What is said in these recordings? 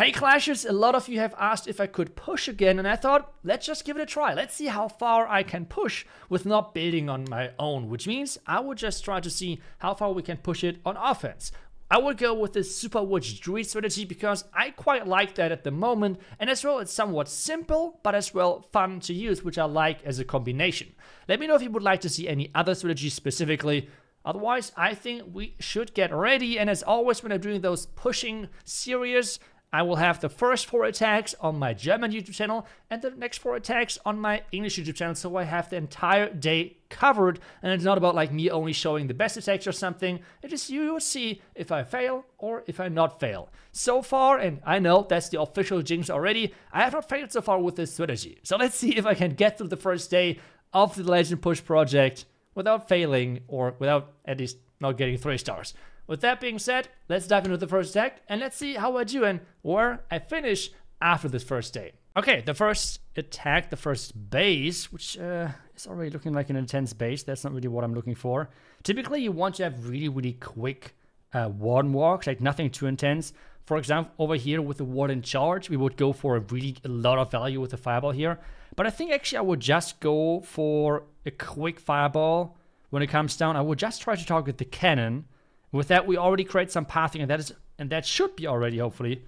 Hey Clashers, a lot of you have asked if I could push again, and I thought, let's just give it a try. Let's see how far I can push with not building on my own, which means I would just try to see how far we can push it on offense. I would go with this Super Witch Druid strategy because I quite like that at the moment, and as well it's somewhat simple, but as well fun to use, which I like as a combination. Let me know if you would like to see any other strategies specifically. Otherwise, I think we should get ready, and as always when I'm doing those pushing series, I will have the first 4 attacks on my German YouTube channel and the next 4 attacks on my English YouTube channel, so I have the entire day covered, and it's not about like me only showing the best attacks or something. It is you will see if I fail or if I not fail. So far, and I know that's the official jinx already, I have not failed so far with this strategy. So let's see if I can get through the first day of the Legend Push project without failing, or without at least not getting 3 stars. With that being said, let's dive into the first attack and let's see how I do and where I finish after this first day. Okay, the first attack, the first base, which is already looking like an intense base. That's not really what I'm looking for. Typically, you want to have really quick warden walks, like nothing too intense. For example, over here with the warden charge, we would go for a lot of value with the fireball here. But I think actually I would just go for a quick fireball. When it comes down, I would just try to target the cannon. With that, we already create some pathing, and that should be already, hopefully,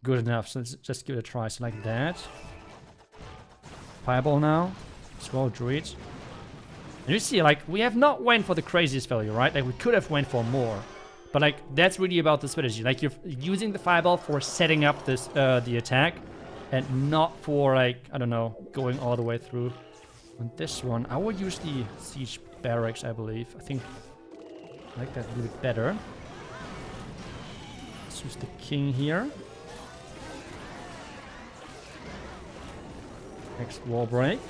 good enough. So let's just give it a try. So like that. Fireball now. Swallow Druid. And you see, like, we have not went for the craziest value, right? Like, we could have went for more. But, like, that's really about the strategy. Like, you're using the fireball for setting up this the attack, and not for, like, I don't know, going all the way through. On this one, I would use the Siege Barracks, I believe. I think I like that a little bit better. Let's use the king here. Next wall break.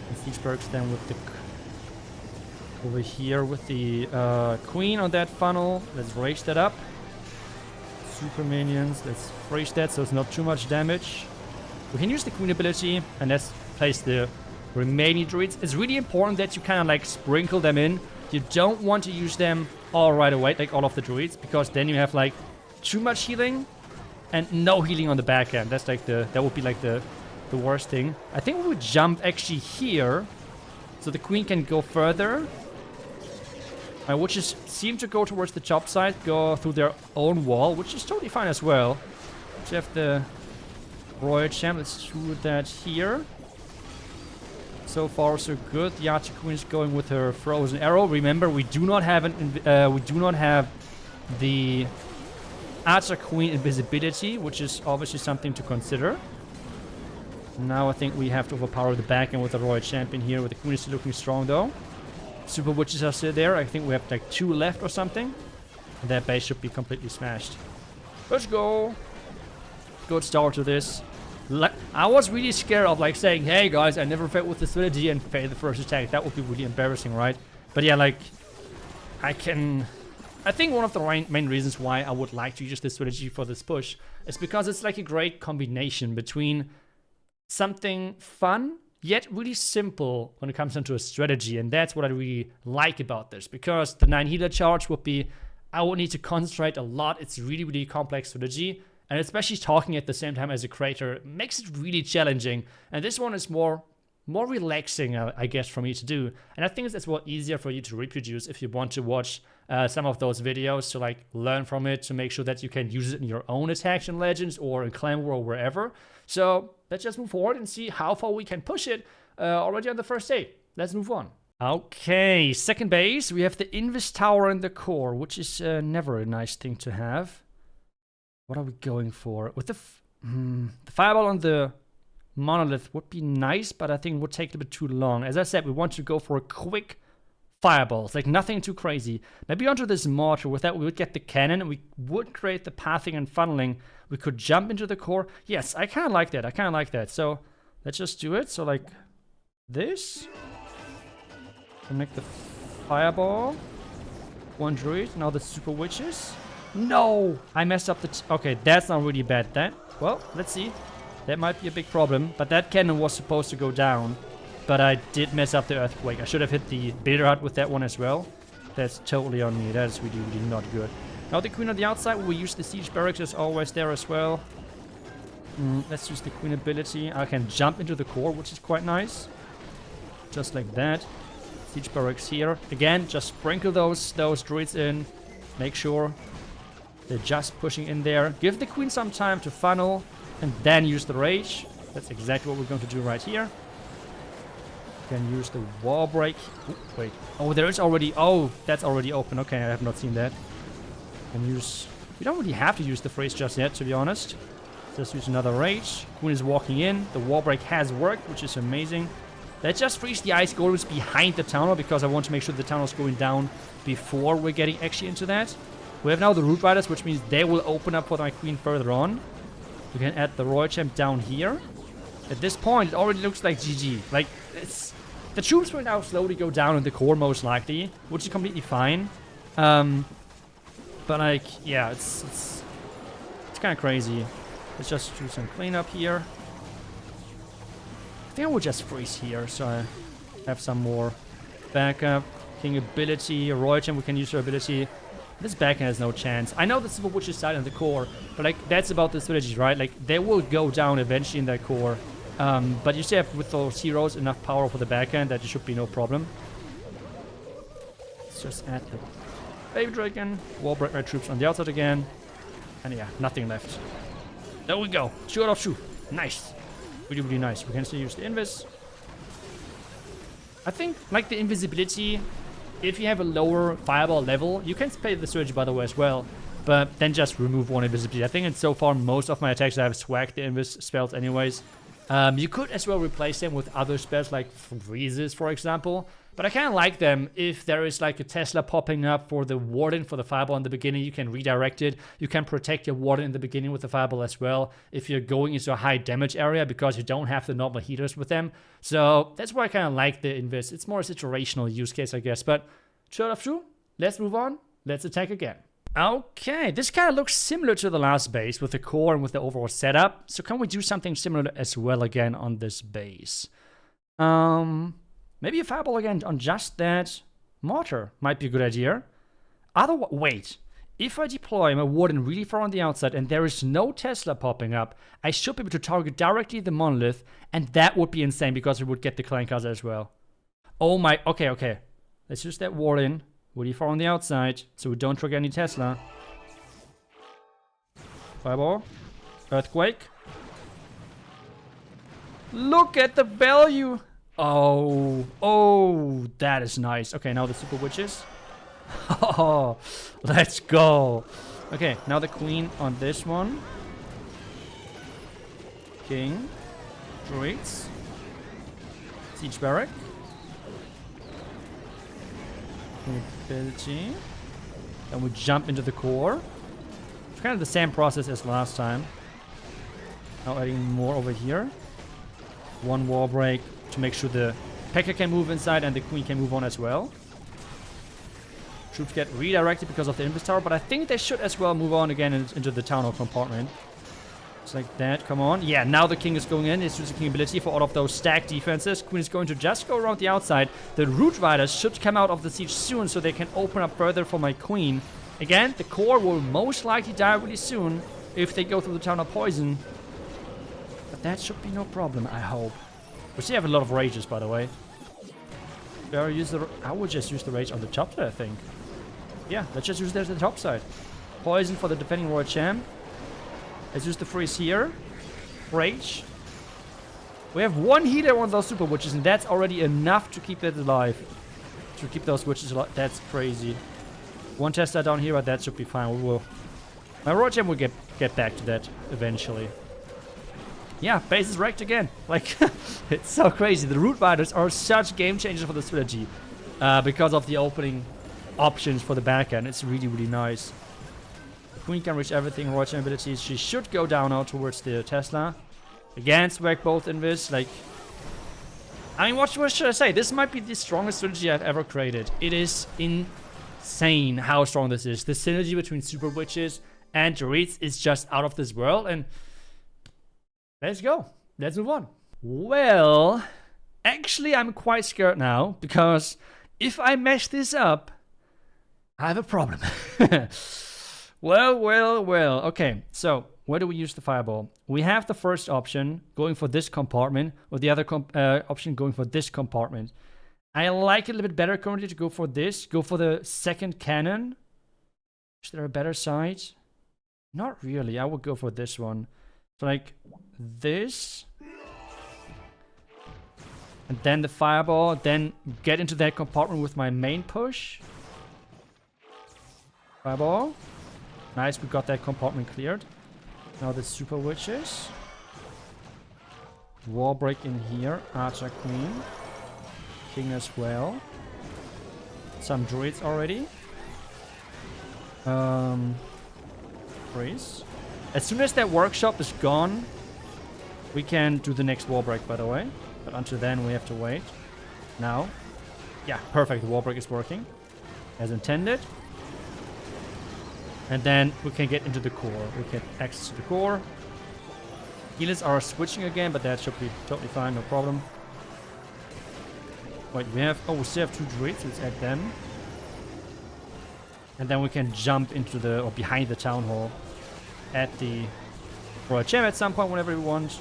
And Siege Barracks then with the over here with the queen on that funnel. Let's rage that up. Super minions. Let's freeze that so it's not too much damage. We can use the queen ability and let's place the remaining druids. It's really important that you kind of like sprinkle them in. You don't want to use them all right away, like all of the druids, because then you have like too much healing and no healing on the back end. That's like that would be like the worst thing. I think we would jump actually here so the queen can go further. My witches seem to go towards the top side, go through their own wall, which is totally fine as well. So you have the royal champ. Let's do that here. So far, so good. The Archer Queen is going with her frozen arrow. Remember, we do not have the Archer Queen invisibility, which is obviously something to consider. Now I think we have to overpower the back end with the Royal Champion here. With the Queen still looking strong though. Super Witches are still there. I think we have like 2 left or something. And that base should be completely smashed. Let's go. Good start to this. I was really scared of like saying, hey guys, I never failed with the strategy and failed the first attack. That would be really embarrassing, right? But yeah, like, I think one of the main reasons why I would like to use this strategy for this push is because it's like a great combination between something fun, yet really simple when it comes into a strategy. And that's what I really like about this, because the 9 healer charge would be, I would need to concentrate a lot. It's really complex strategy. And especially talking at the same time as a creator makes it really challenging. And this one is more relaxing, I guess, for me to do. And I think it's as well easier for you to reproduce if you want to watch some of those videos to like learn from it, to make sure that you can use it in your own attacks in Legends or in Clan War or wherever. So let's just move forward and see how far we can push it already on the first day. Let's move on. Okay, second base. We have the Invis Tower in the core, which is never a nice thing to have. What are we going for? With the fireball on the monolith would be nice, but I think it would take a bit too long. As I said, we want to go for a quick fireball. It's like nothing too crazy. Maybe onto this mortar. With that, we would get the cannon and we would create the pathing and funneling. We could jump into the core. Yes, I kind of like that. So let's just do it. So like this. Connect the fireball. 1 druid. Now the super witches. No! I messed up the... Okay, that's not really bad then. Well, let's see. That might be a big problem. But that cannon was supposed to go down. But I did mess up the earthquake. I should have hit the builder hut with that one as well. That's totally on me. That is really not good. Now the queen on the outside. We use the siege barracks as always there as well. Let's use the queen ability. I can jump into the core, which is quite nice. Just like that. Siege barracks here. Again, just sprinkle those druids in. Make sure they're just pushing in there. Give the queen some time to funnel and then use the rage. That's exactly what we're going to do right here. Can use the wall break. Ooh, wait. Oh, there is already... Oh, that's already open. Okay, I have not seen that. Can use... We don't really have to use the phrase just yet, to be honest. Just use another rage. Queen is walking in. The wall break has worked, which is amazing. Let's just freeze the ice golems behind the tunnel because I want to make sure the tunnel is going down before we're getting actually into that. We have now the root riders, which means they will open up for my queen further on. We can add the royal champ down here. At this point, it already looks like GG. Like, it's... The troops will now slowly go down in the core, most likely, which is completely fine. But, like, yeah, it's kind of crazy. Let's just do some cleanup here. I think I will just freeze here, so I have some more backup. King ability, royal champ, we can use her ability. This backhand has no chance. I know the Super Witch is side in the core, but like that's about the strategy, right? Like they will go down eventually in that core. But you still have with those heroes enough power for the backhand that it should be no problem. Let's just add the Baby Dragon, wall break my troops on the outside again. And yeah, nothing left. There we go. Shoot off shoot. Nice. Really, really nice. We can still use the invis. I think like the invisibility, if you have a lower fireball level, you can play the strategy by the way as well, but then just remove one invisibility. I think in so far most of my attacks I have swagged the invis spells anyways. You could as well replace them with other spells like freezes, for example, but I kind of like them if there is like a Tesla popping up for the warden for the fireball in the beginning. You can redirect it. You can protect your warden in the beginning with the fireball as well if you're going into a high damage area because you don't have the normal healers with them. So that's why I kind of like the invis. It's more a situational use case, I guess, but short of true, let's move on. Let's attack again. Okay, this kind of looks similar to the last base with the core and with the overall setup. So can we do something similar as well again on this base? Maybe a fireball again on just that mortar might be a good idea. Otherwise, wait. If I deploy my warden really far on the outside and there is no Tesla popping up, I should be able to target directly the monolith, and that would be insane because we would get the clan castle as well. Oh my, okay. Let's use that warden really far on the outside so we don't trigger any Tesla. Fireball. Earthquake. Look at the value. Oh, that is nice. Okay, now the Super Witches. Oh, let's go. Okay, now the queen on this one. King. Druids. Siege barrack. Ability. Then we jump into the core. It's kind of the same process as last time. Now adding more over here. One wall break to make sure the P.E.K.K.A can move inside and the queen can move on as well. Troops get redirected because of the Invis Tower, but I think they should as well move on again into the town hall compartment. Just like that, come on. Yeah, now the king is going in. It's using king ability for all of those stacked defenses. Queen is going to just go around the outside. The root riders should come out of the siege soon so they can open up further for my queen. Again, the core will most likely die really soon if they go through the town of poison. But that should be no problem, I hope. We still have a lot of rages, by the way. I would just use the rage on the top side, I think. Yeah, let's just use that on the top side. Poison for the defending royal champ. Let's use the freeze here. Rage. We have one healer on those super witches, and that's already enough to keep it alive. To keep those witches alive. That's crazy. One Tesla down here, but that should be fine. My royal champ will get back to that eventually. Yeah, base is wrecked again. Like, it's so crazy. The root riders are such game changers for the strategy. Because of the opening options for the backhand. It's really, really nice. Queen can reach everything, royal champ abilities. She should go down now towards the Tesla. Again, swag both in this. Like, I mean, what should I say? This might be the strongest strategy I've ever created. It is insane how strong this is. The synergy between Super Witches and Druids is just out of this world. And let's go. Let's move on. Well, actually, I'm quite scared now because if I mess this up, I have a problem. Well. Okay, so where do we use the fireball? We have the first option going for this compartment, or the other option going for this compartment. I like it a little bit better currently to go for this. Go for the second cannon. Is there a better side? Not really. I would go for this one. So like this. And then the fireball. Then get into that compartment with my main push. Fireball. Nice, we got that compartment cleared. Now the super witches. Wall break in here. Archer queen. King as well. Some druids already. Freeze. As soon as that workshop is gone, we can do the next wall break, by the way. But until then, we have to wait. Now. Yeah, perfect. The wall break is working as intended. And then we can get into the core. We get access to the core. Healers are switching again, but that should be totally fine, no problem. Wait, we still have 2 druids, let's add them. And then we can jump into the, or behind the town hall. At the Royal Champ at some point, whenever we want.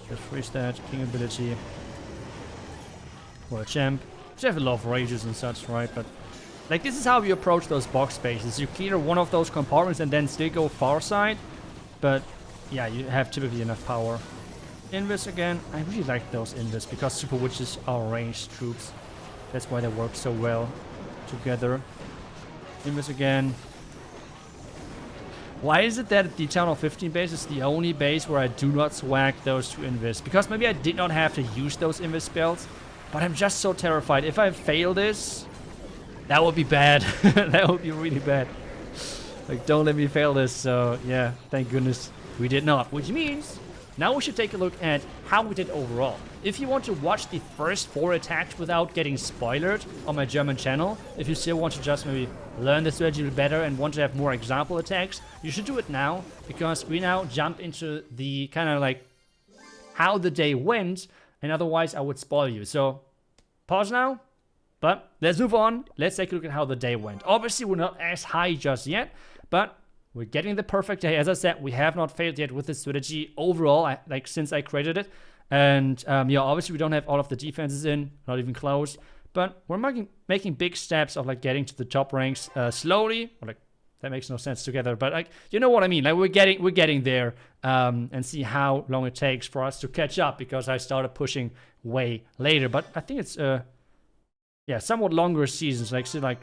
Just freeze that, king ability. Royal Champ. We have a lot of rages and such, right? But like, this is how we approach those box spaces. You clear one of those compartments and then still go far side. But yeah, you have typically enough power. Invis again. I really like those Invis because Super Witches are ranged troops. That's why they work so well together. Invis again. Why is it that the Town Hall 15 base is the only base where I do not swag those 2 Invis? Because maybe I did not have to use those Invis spells. But I'm just so terrified. If I fail this, that would be bad. That would be really bad. Like, don't let me fail this. So, yeah, thank goodness we did not. Which means now we should take a look at how we did overall. If you want to watch the first 4 attacks without getting spoiled on my German channel, if you still want to just maybe learn the strategy a little better and want to have more example attacks, you should do it now, because we now jump into the kind of like how the day went, and otherwise I would spoil you. So pause now, but let's move on. Let's take a look at how the day went. Obviously we're not as high just yet, but we're getting the perfect day. As I said, we have not failed yet with the strategy overall, since I created it. And yeah, obviously we don't have all of the defenses in, not even close. But we're making big steps of like getting to the top ranks slowly. Or like, that makes no sense together, but like, you know what I mean. Like, we're getting there, and see how long it takes for us to catch up, because I started pushing way later. But I think it's yeah, somewhat longer seasons, like say like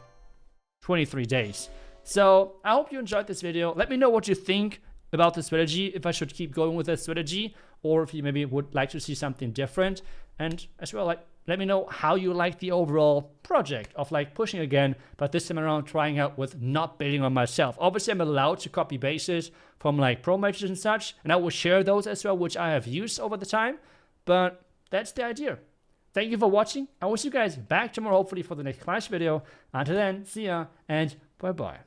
23 days. So I hope you enjoyed this video. Let me know what you think about the strategy, if I should keep going with that strategy, or if you maybe would like to see something different. And as well, like, let me know how you like the overall project of like pushing again, but this time around trying out with not building on myself. Obviously, I'm allowed to copy bases from like pro matches and such, and I will share those as well, which I have used over the time. But that's the idea. Thank you for watching. I will see you guys back tomorrow, hopefully for the next Clash video. Until then, see ya and bye-bye.